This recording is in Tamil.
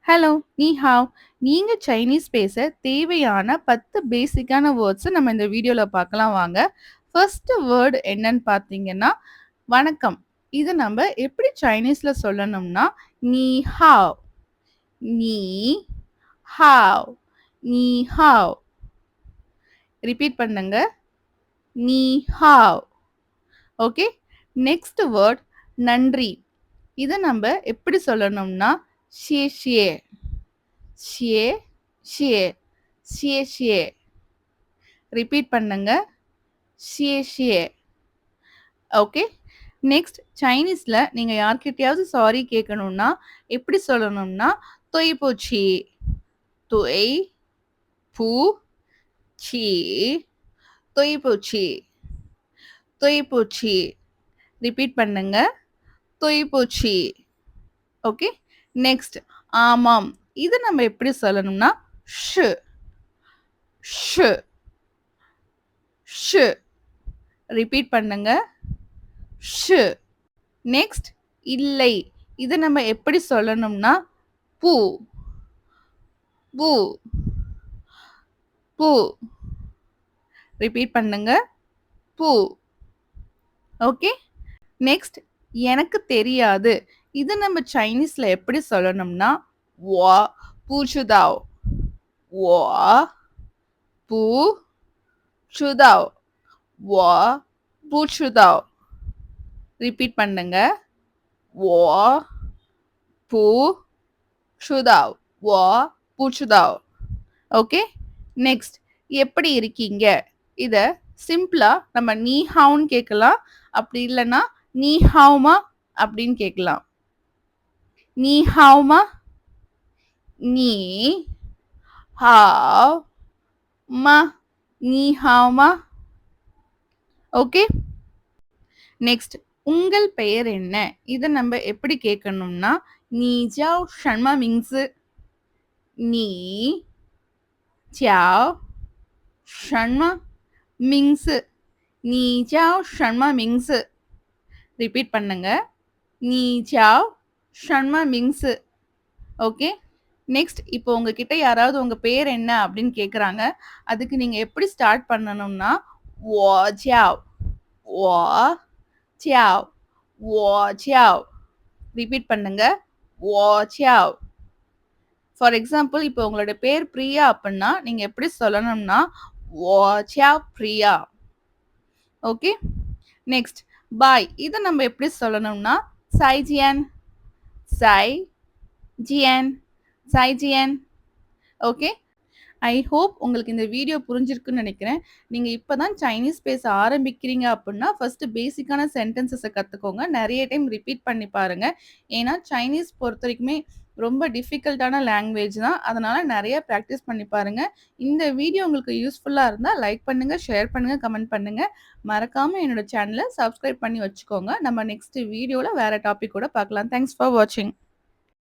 ஹலோ, நீ ஹாவ். நீங்க சைனீஸ் பேச தேவையான 10 பேசிக்கான வேர்ட்ஸ நம்ம இந்த வீடியோல பார்க்கலாம் வாங்க. ஃபர்ஸ்ட் வேர்ட் என்னன்னு பார்த்தீங்கன்னா, வணக்கம். இது நம்ம எப்படி சைனீஸ்ல சொல்லணும்னா, நீ ஹாவ், நீ ஹாவ், நீ ஹாவ். ரிப்பீட் பண்ணுங்க. நீ ஹாவ். ஓகே. நெக்ஸ்ட் வேர்ட் நன்றி. இத நம்ம எப்படி சொல்லணும்னா, ஷியே ஷியே. ஷியே ஷியே ஷியே ஷியே. ரிப்பீட் பண்ணுங்க. ஷியே ஷியே. ஓகே. நெக்ஸ்ட் சைனீஸ்ல நீங்க யார்கிட்டயாவது சாரி கேட்கணும்னா எப்படி சொல்லணும்னா தொய் போச்சி. தொய் பூ சி தொய் போச்சி. தொய் போச்சி. ரிப்பீட் பண்ணுங்க. தொய் போச்சி. ஓகே. நெக்ஸ்ட் ஆமாம். இது நம்ம எப்படி சொல்லணும்னா ஷு ஷு ஷு. ரிப்பீட் பண்ணுங்க. ஷு. நெக்ஸ்ட் இல்லை. இத நம்ம எப்படி சொல்லணும்னா பூ பூ பூ. ரிப்பீட் பண்ணுங்க. பூ. ஓகே. நெக்ஸ்ட் எனக்கு தெரியாது. இது நம்ம சைனீஸ்ல எப்படி சொல்லணும்னா வா பூச்சுதாவ். வா பூ சுதாவ். வா பூச்சுதாவ். ரிப்பீட் பண்ணுங்க. வா பூ சுதாவ். வா பூச்சுதாவ். ஓகே. நெக்ஸ்ட் எப்படி இருக்கீங்க? இத சிம்பிளா நம்ம நீ ஹாவ்னு கேட்கலாம். அப்படி இல்லைன்னா நீ ஹாவ்மா அப்படின்னு கேட்கலாம். நீ ஹாவ்மா. நீ ஹாவ் மா. நீ ஹாவ்மா. ஓகே. நெக்ஸ்ட் உங்கள் பெயர் என்ன? இத நம்ம எப்படி கேட்கணும்னா நீ ஜாவ் ஷன்மா மிங்ஸு. நீ ஜாவ் ஷன்மா மிங்ஸு. நீ ஜாவ் ஷன்மா மிங்ஸு. ரிப்பீட் பண்ணுங்க. நீ ஜாவ் ஷன்மா மிங்ஸு. ஓகே. நெக்ஸ்ட் இப்போ உங்ககிட்ட யாராவது உங்க பேர் என்ன அப்படின்னு கேக்குறாங்க. அதுக்கு நீங்க எப்படி ஸ்டார்ட் பண்ணணும்னா வோ ஜாவ் வோ ஜாவ் வோ ஜாவ். ரிப்பீட் பண்ணுங்க. வோ ஜாவ். ஃபார் எக்ஸாம்பிள் இப்போ உங்களோட பேர் பிரியா அப்படின்னா நீங்க எப்படி சொல்லணும்னா வோ ஜாவ் பிரியா. ஓகே. நெக்ஸ்ட் பாய். இதை நம்ம எப்படி சொல்லணும்னா சை ஜியன் சை ஜியன் சை ஜியன். ஓகே. ஐ ஹோப் உங்களுக்கு இந்த வீடியோ புரிஞ்சிருக்குன்னு நினைக்கிறேன். நீங்க இப்பதான் சைனீஸ் பேச ஆரம்பிக்கிறீங்க அப்படின்னா ஃபர்ஸ்ட் பேசிக்கான சென்டென்சஸை கத்துக்கோங்க. நிறைய டைம் ரிப்பீட் பண்ணி பாருங்க. ஏன்னா சைனீஸ் பொறுத்த வரைக்குமே ரொம்ப டிஃபிகல்ட்டான லாங்குவேஜ் தான். அதனால நிறைய ப்ராக்டிஸ் பண்ணி பாருங்க. இந்த வீடியோ உங்களுக்கு யூஸ்ஃபுல்லா இருந்தா லைக் பண்ணுங்க, ஷேர் பண்ணுங்க, கமெண்ட் பண்ணுங்க. மறக்காம என்னோட சேனலை சப்ஸ்கிரைப் பண்ணி வச்சுக்கோங்க. நம்ம நெக்ஸ்ட் வீடியோல வேற டாபிக் கூட பார்க்கலாம். தேங்க்ஸ் ஃபார் வாட்சிங்.